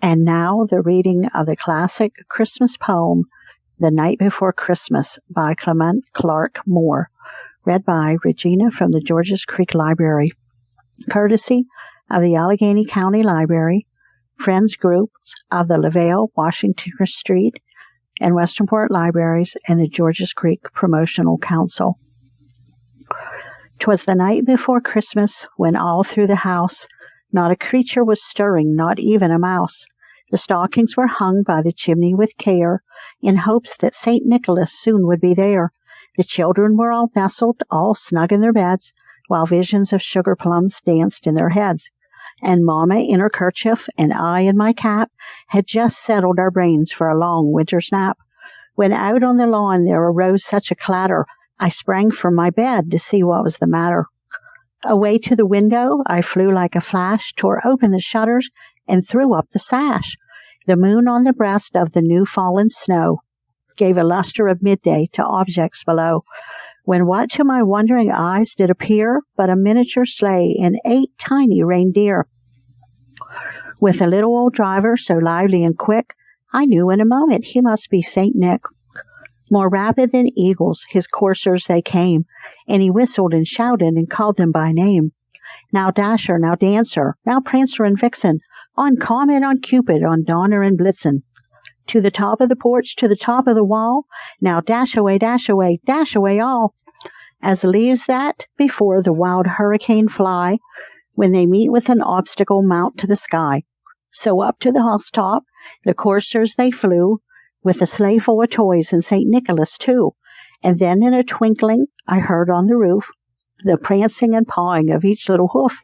And now the reading of the classic Christmas poem, The Night Before Christmas by Clement Clarke Moore, read by Regina from the Georges Creek Library, courtesy of the Allegheny County Library, Friends Groups of the LaVale, Washington Street, and Westernport Libraries, and the Georges Creek Promotional Council. 'Twas the night before Christmas, when all through the house not a creature was stirring, not even a mouse. The stockings were hung by the chimney with care, in hopes that St. Nicholas soon would be there. The children were all nestled, all snug in their beds, while visions of sugar plums danced in their heads. And Mamma in her kerchief, and I in my cap, had just settled our brains for a long winter's nap, when out on the lawn there arose such a clatter, I sprang from my bed to see what was the matter. Away to the window I flew like a flash, tore open the shutters, and threw up the sash. The moon on the breast of the new-fallen snow gave a luster of midday to objects below, when what to my wondering eyes did appear but a miniature sleigh and 8 tiny reindeer. With a little old driver so lively and quick, I knew in a moment he must be St. Nick. More rapid than eagles, his coursers they came, and he whistled and shouted and called them by name. Now Dasher, now Dancer, now Prancer and Vixen, on Comet, on Cupid, on Donner and Blitzen. To the top of the porch, to the top of the wall, now dash away, dash away all. As leaves that before the wild hurricane fly, when they meet with an obstacle mount to the sky. So up to the housetop the coursers they flew, with a sleigh full of toys and St. Nicholas too. And then in a twinkling I heard on the roof the prancing and pawing of each little hoof.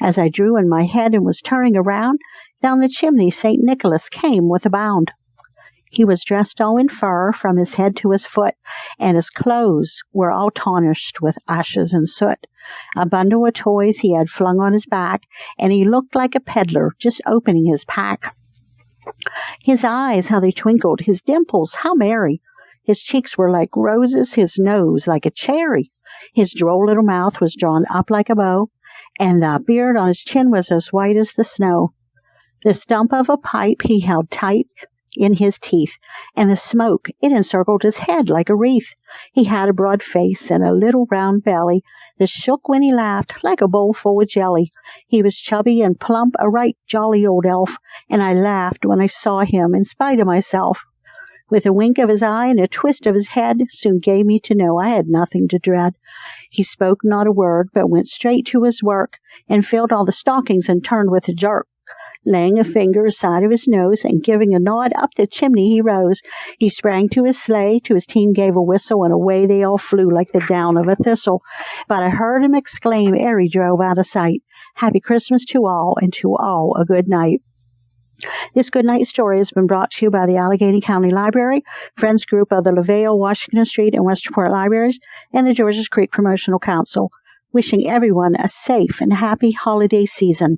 As I drew in my head and was turning around, down the chimney St. Nicholas came with a bound. He was dressed all in fur from his head to his foot, and his clothes were all tarnished with ashes and soot. A bundle of toys he had flung on his back, and he looked like a peddler just opening his pack. His eyes, how they twinkled, his dimples, how merry. His cheeks were like roses, his nose like a cherry. His droll little mouth was drawn up like a bow, and the beard on his chin was as white as the snow. The stump of a pipe he held tight in his teeth, and the smoke, it encircled his head like a wreath. He had a broad face and a little round belly that shook when he laughed like a bowl full of jelly. He was chubby and plump, a right jolly old elf, and I laughed when I saw him in spite of myself. With a wink of his eye and a twist of his head, soon gave me to know I had nothing to dread. He spoke not a word, but went straight to his work, and filled all the stockings and turned with a jerk. Laying a finger aside of his nose, and giving a nod up the chimney he rose. He sprang to his sleigh, to his team gave a whistle, and away they all flew like the down of a thistle. But I heard him exclaim ere he drove out of sight, "Happy Christmas to all, and to all a good night." This good night story has been brought to you by the Allegheny County Library, Friends Group of the LaVale, Washington Street, and Westernport Libraries, and the Georges Creek Promotional Council, wishing everyone a safe and happy holiday season.